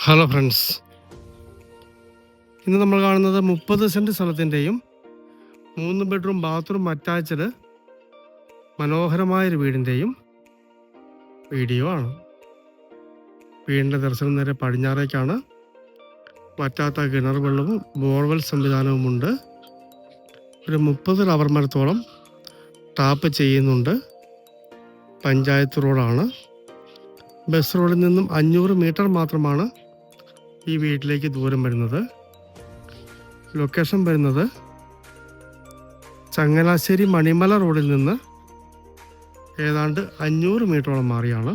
Hello friends, ഇന്ന് നമ്മൾ കാണുന്നത് 30 സെൻറ്റ് സ്ഥലത്തിൻ്റെയും 3 ബെഡ്റൂം ബാത്റൂം അറ്റാച്ച്ഡ് മനോഹരമായൊരു വീടിൻ്റെയും വീഡിയോ ആണ്. വീടിൻ്റെ ദർശനം നേരെ പടിഞ്ഞാറേക്കാണ്. വറ്റാത്ത കിണർ വെള്ളവും ബോർവെൽ സംവിധാനവുമുണ്ട്. ഒരു 30 റബ്ബർ മരത്തോളം ടാപ്പ് ചെയ്യുന്നുണ്ട്. പഞ്ചായത്ത് റോഡാണ്. ബസ് റോഡിൽ നിന്നും 500 മീറ്റർ മാത്രമാണ് ഈ വീട്ടിലേക്ക് ദൂരം വരുന്നത്. ലൊക്കേഷൻ വരുന്നത് ചങ്ങനാശ്ശേരി മണിമല റോഡിൽ നിന്ന് ഏതാണ്ട് 500 മീറ്ററോളം മാറിയാണ്.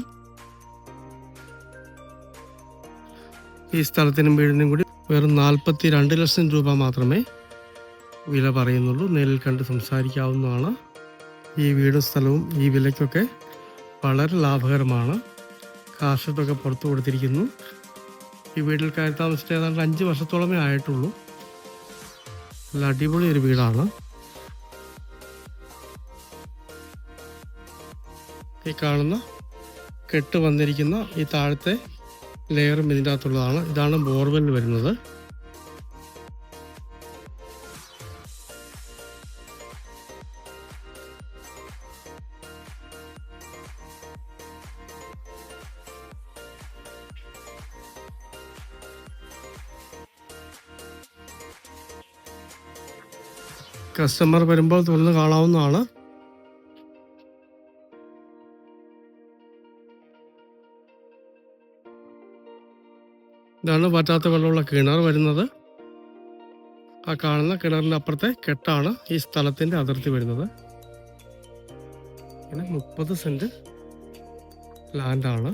ഈ സ്ഥലത്തിനും വീടിനും കൂടി വെറും 42 ലക്ഷം രൂപ മാത്രമേ വില പറയുന്നുള്ളൂ. നേരിൽ കണ്ട് സംസാരിക്കാവുന്നതാണ്. ഈ വീടും സ്ഥലവും ഈ വിലയ്ക്കൊക്കെ വളരെ ലാഭകരമാണ്. കാർഷത്തൊക്കെ പുറത്തു കൊടുത്തിരിക്കുന്നു. ഈ വീട്ടിൽ കയറി താമസിച്ചിട്ട് ഏതാണ്ട് 5 വർഷത്തോളമേ ആയിട്ടുള്ളൂ. നല്ല അടിപൊളി ഒരു വീടാണ്. ഈ കാണുന്ന കെട്ട് വന്നിരിക്കുന്ന ഈ താഴത്തെ ലെയറും ഇതിൻ്റെ അകത്തുള്ളതാണ്. ഇതാണ് ബോർവെൽ വരുന്നത്. കസ്റ്റമർ വരുമ്പോൾ തുറന്ന് കാണാവുന്നതാണ്. ഇതാണ് വറ്റാത്ത വെള്ളമുള്ള കിണർ വരുന്നത്. ആ കാണുന്ന കിണറിൻ്റെ അപ്പുറത്തെ കെട്ടാണ് ഈ സ്ഥലത്തിൻ്റെ അതിർത്തി വരുന്നത്. പിന്നെ 30 സെൻറ്റ് ലാൻഡാണ്.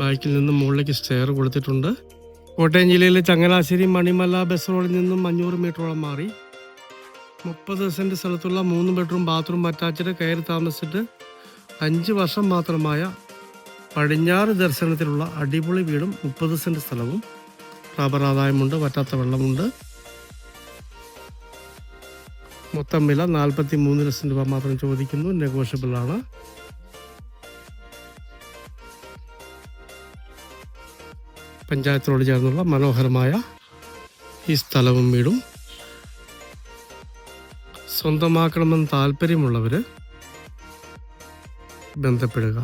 ബാക്കിൽ നിന്നും മുകളിലേക്ക് സ്റ്റെയർ കൊടുത്തിട്ടുണ്ട്. കോട്ടയം ജില്ലയിലെ ചങ്ങനാശ്ശേരി മണിമല ബസ് റോഡിൽ നിന്നും 500 മീറ്ററോളം മാറി 30 സെൻറ്റ് സ്ഥലത്തുള്ള 3 ബെഡ്റൂം ബാത്റൂം അറ്റാച്ച്ഡ് കയറി താമസിച്ചിട്ട് 5 വർഷം മാത്രമായ പടിഞ്ഞാറ് ദർശനത്തിലുള്ള അടിപൊളി വീടും 30 സെൻറ്റ് സ്ഥലവും. റബ്ബർ ആദായമുണ്ട്, വറ്റാത്ത വെള്ളമുണ്ട്. മൊത്തം വില 43 ലക്ഷം രൂപ മാത്രം ചോദിക്കുന്നു. നെഗോഷ്യബിൾ ആണ്. പഞ്ചായത്തിനോട് ചേർന്നുള്ള മനോഹരമായ ഈ സ്ഥലവും വീടും സ്വന്തമാക്കണമെന്ന് താല്പര്യമുള്ളവർ ബന്ധപ്പെടുക.